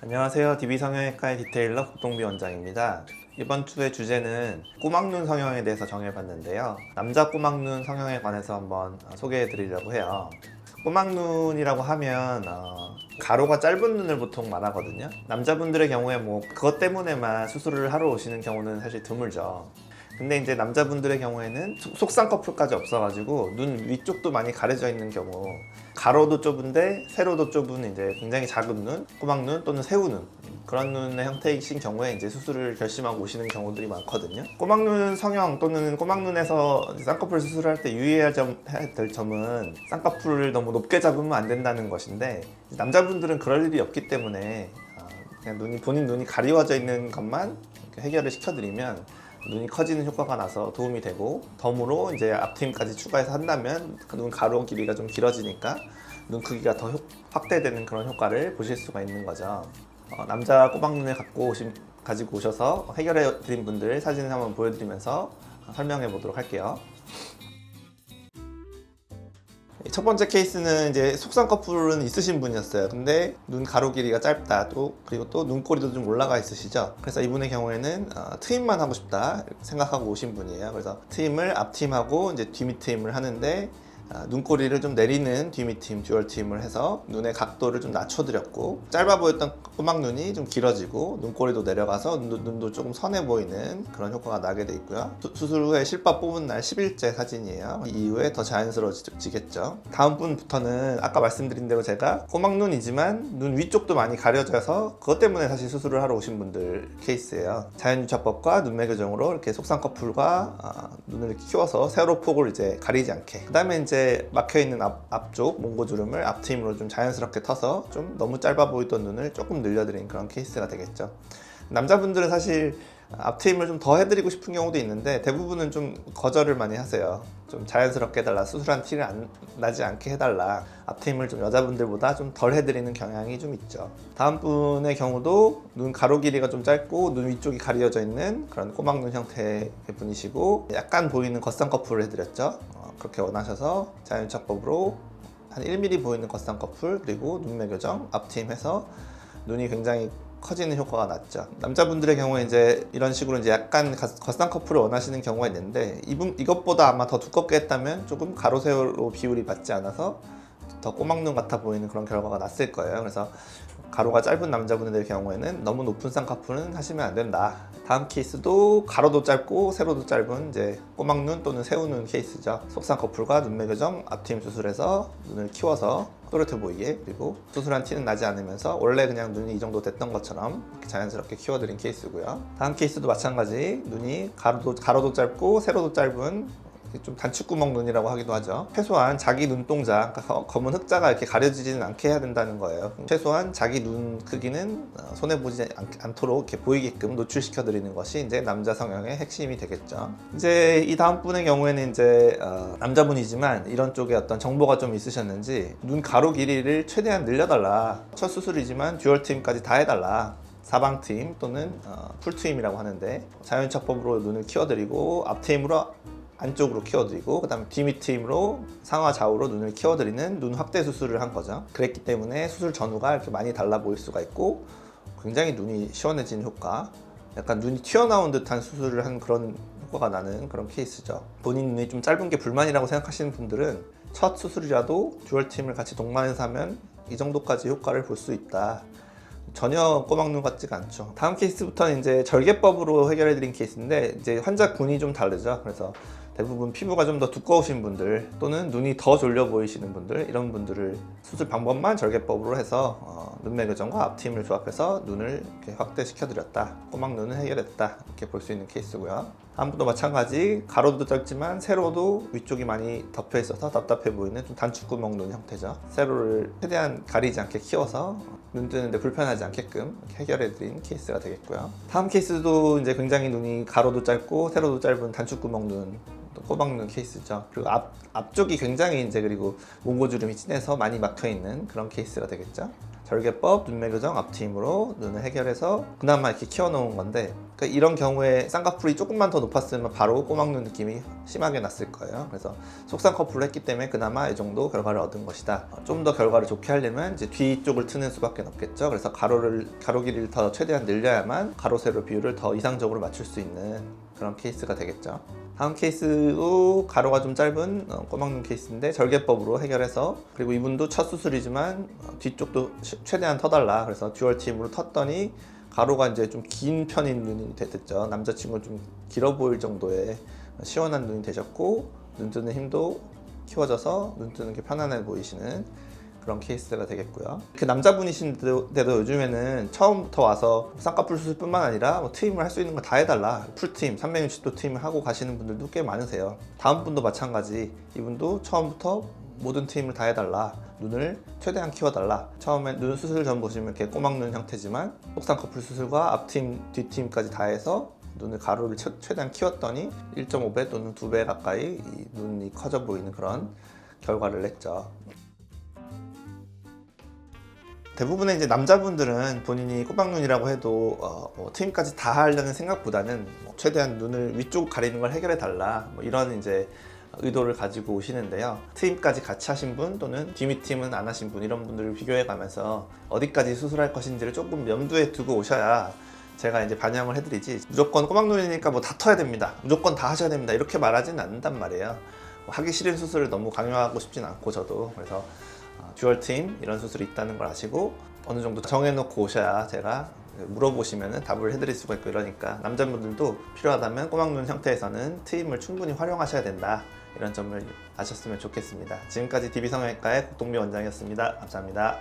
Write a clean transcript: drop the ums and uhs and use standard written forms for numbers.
안녕하세요. DB성형외과의 디테일러 국동비 원장입니다. 이번 주의 주제는 꼬막눈 성형에 대해서 정해봤는데요. 남자 꼬막눈 성형에 관해서 한번 소개해 드리려고 해요. 꼬막눈이라고 하면 가로가 짧은 눈을 보통 말하거든요. 남자분들의 경우에 뭐 그것 때문에만 수술을 하러 오시는 경우는 사실 드물죠. 근데 이제 남자분들의 경우에는 속쌍 커플까지 없어가지고 눈 위쪽도 많이 가려져 있는 경우, 가로도 좁은데 세로도 좁은 이제 굉장히 작은 눈, 꼬막눈 또는 새우눈, 그런 눈의 형태이신 경우에 이제 수술을 결심하고 오시는 경우들이 많거든요. 꼬막눈 성형 또는 꼬막눈에서 쌍꺼풀 수술을 할 때 유의해야 될 점은 쌍꺼풀을 너무 높게 잡으면 안 된다는 것인데, 남자분들은 그럴 일이 없기 때문에 그냥 본인 눈이 가리워져 있는 것만 해결을 시켜드리면 눈이 커지는 효과가 나서 도움이 되고, 덤으로 이제 앞트임까지 추가해서 한다면 그 눈 가로 길이가 좀 길어지니까 눈 크기가 더 확대되는 그런 효과를 보실 수가 있는 거죠. 남자 꼬막눈을 가지고 오셔서 해결해 드린 분들 사진을 한번 보여드리면서 설명해 보도록 할게요. 첫 번째 케이스는 이제 속쌍꺼풀은 있으신 분이었어요. 근데 눈 가로 길이가 짧다, 그리고 또 눈꼬리도 좀 올라가 있으시죠. 그래서 이분의 경우에는 트임만 하고 싶다 생각하고 오신 분이에요. 그래서 트임을 앞트임하고 이제 뒤밑 트임을 하는데, 눈꼬리를 좀 내리는 뒤밑 트임, 듀얼 트임을 해서 눈의 각도를 좀 낮춰드렸고, 짧아 보였던 꼬막눈이 좀 길어지고 눈꼬리도 내려가서 눈도 조금 선해 보이는 그런 효과가 나게 돼 있고요. 수술 후에 실밥 뽑은 날 10일째 사진이에요. 이 이후에 더 자연스러워지겠죠. 다음 분부터는 아까 말씀드린 대로 제가 꼬막눈이지만 눈 위쪽도 많이 가려져서 그것 때문에 사실 수술을 하러 오신 분들 케이스예요. 자연유착법과 눈매 교정으로 이렇게 속쌍꺼풀과 눈을 이렇게 키워서 세로폭을 이제 가리지 않게, 그 다음에 이제 막혀있는 앞쪽 몽고주름을 앞트임으로 좀 자연스럽게 터서 좀 너무 짧아 보이던 눈을 조금 늘려드린 그런 케이스가 되겠죠. 남자분들은 사실 앞트임을 좀 더 해드리고 싶은 경우도 있는데, 대부분은 좀 거절을 많이 하세요. 좀 자연스럽게 해달라, 수술한 티를 나지 않게 해달라, 앞트임을 좀 여자분들보다 좀 덜 해드리는 경향이 좀 있죠. 다음 분의 경우도 눈 가로 길이가 좀 짧고 눈 위쪽이 가려져 있는 그런 꼬막눈 형태의 분이시고, 약간 보이는 겉쌍꺼풀을 해드렸죠. 그렇게 원하셔서 자연유착법으로 한 1mm 보이는 겉쌍꺼풀, 그리고 눈매 교정, 앞트임해서 눈이 굉장히 커지는 효과가 났죠. 남자분들의 경우에 이제 이런 식으로 이제 약간 겉쌍꺼풀을 원하시는 경우가 있는데, 이것보다 아마 더 두껍게 했다면 조금 가로 세로 비율이 맞지 않아서 더 꼬막눈 같아 보이는 그런 결과가 났을 거예요. 그래서 가로가 짧은 남자분들의 경우에는 너무 높은 쌍꺼풀은 하시면 안 된다. 다음 케이스도 가로도 짧고 세로도 짧은 이제 꼬막눈 또는 새우눈 케이스죠. 속쌍꺼풀과 눈매 교정, 앞트임 수술해서 눈을 키워서 또렷해 보이게, 그리고 수술한 티는 나지 않으면서 원래 그냥 눈이 이 정도 됐던 것처럼 이렇게 자연스럽게 키워드린 케이스고요. 다음 케이스도 마찬가지, 눈이 가로도 짧고 세로도 짧은 좀 단축구멍 눈이라고 하기도 하죠. 최소한 자기 눈동자, 그러니까 검은 흑자가 이렇게 가려지지는 않게 해야 된다는 거예요. 최소한 자기 눈 크기는 손해보지 않도록 이렇게 보이게끔 노출시켜 드리는 것이 이제 남자 성형의 핵심이 되겠죠. 이제 이 다음 분의 경우에는 이제 남자분이지만 이런 쪽에 어떤 정보가 좀 있으셨는지, 눈 가로 길이를 최대한 늘려달라, 첫 수술이지만 듀얼 트임까지 다 해달라, 사방 트임 또는 풀 트임이라고 하는데, 자연유착법으로 눈을 키워드리고 앞트임으로 안쪽으로 키워드리고, 그 다음에 뒤밑 트임으로 상하 좌우로 눈을 키워드리는 눈 확대 수술을 한 거죠. 그랬기 때문에 수술 전후가 이렇게 많이 달라 보일 수가 있고, 굉장히 눈이 시원해지는 효과, 약간 눈이 튀어나온 듯한 수술을 한 그런 효과가 나는 그런 케이스죠. 본인 눈이 좀 짧은 게 불만이라고 생각하시는 분들은 첫 수술이라도 듀얼 트임을 같이 동반해서 하면 이 정도까지 효과를 볼 수 있다. 전혀 꼬막눈 같지가 않죠. 다음 케이스부터는 이제 절개법으로 해결해드린 케이스인데, 이제 환자 군이 좀 다르죠. 그래서 대부분 피부가 좀 더 두꺼우신 분들 또는 눈이 더 졸려 보이시는 분들, 이런 분들을 수술 방법만 절개법으로 해서 눈매 교정과 앞트임을 조합해서 눈을 이렇게 확대시켜 드렸다, 꼬막눈을 해결했다, 이렇게 볼 수 있는 케이스고요. 다음부터 마찬가지, 가로도 짧지만 세로도 위쪽이 많이 덮여 있어서 답답해 보이는 좀 단축구멍 눈 형태죠. 세로를 최대한 가리지 않게 키워서 눈 뜨는데 불편하지 않게끔 해결해 드린 케이스가 되겠고요. 다음 케이스도 이제 굉장히 눈이 가로도 짧고 세로도 짧은 단축구멍 눈, 꼬막눈 케이스죠. 그리고 앞쪽이 굉장히 이제, 그리고 몽고주름이 진해서 많이 막혀 있는 그런 케이스가 되겠죠. 절개법, 눈매 교정, 앞트임으로 눈을 해결해서 그나마 이렇게 키워놓은 건데, 그러니까 이런 경우에 쌍꺼풀이 조금만 더 높았으면 바로 꼬막눈 느낌이 심하게 났을 거예요. 그래서 속쌍 커플을 했기 때문에 그나마 이 정도 결과를 얻은 것이다. 좀 더 결과를 좋게 하려면 이제 뒤쪽을 트는 수밖에 없겠죠. 그래서 가로 길이를 더 최대한 늘려야만 가로 세로 비율을 더 이상적으로 맞출 수 있는 그런 케이스가 되겠죠. 다음 케이스도 가로가 좀 짧은 꼬막눈 케이스인데 절개법으로 해결해서, 그리고 이분도 첫 수술이지만 뒤쪽도 최대한 터달라. 그래서 듀얼 팀으로 텄더니 가로가 이제 좀 긴 편인 눈이 됐죠. 남자친구는 좀 길어 보일 정도의 시원한 눈이 되셨고, 눈 뜨는 힘도 키워져서 눈 뜨는 게 편안해 보이시는 그런 케이스가 되겠고요. 그 남자분이신데도 요즘에는 처음부터 와서 쌍꺼풀 수술뿐만 아니라 뭐 트임을 할 수 있는 거 다 해달라, 풀트임, 360도 트임을 하고 가시는 분들도 꽤 많으세요. 다음 분도 마찬가지, 이분도 처음부터 모든 트임을 다 해달라, 눈을 최대한 키워달라. 처음에 눈 수술 전 보시면 이렇게 꼬막눈 형태지만 속쌍꺼풀 수술과 앞트임, 뒷트임까지 다 해서 눈을 가로를 최대한 키웠더니 1.5배 또는 2배 가까이 이 눈이 커져 보이는 그런 결과를 냈죠. 대부분의 이제 남자분들은 본인이 꼬막눈이라고 해도 트임까지 다 하려는 생각보다는 최대한 눈을 위쪽 가리는 걸 해결해 달라, 이런 이제 의도를 가지고 오시는데요. 트임까지 같이 하신 분 또는 뒤밑 트임은 안 하신 분, 이런 분들을 비교해 가면서 어디까지 수술할 것인지를 조금 염두에 두고 오셔야 제가 이제 반영을 해드리지, 무조건 꼬막눈이니까 뭐 다 터야 됩니다, 무조건 다 하셔야 됩니다, 이렇게 말하지는 않는단 말이에요. 하기 싫은 수술을 너무 강요하고 싶진 않고 저도. 그래서 듀얼 팀 이런 수술이 있다는 걸 아시고 어느 정도 정해놓고 오셔야 제가 물어보시면 답을 해드릴 수가 있고, 이러니까 남자분들도 필요하다면 꼬막눈 형태에서는 트임을 충분히 활용하셔야 된다, 이런 점을 아셨으면 좋겠습니다. 지금까지 DB성형외과의 국동미 원장이었습니다. 감사합니다.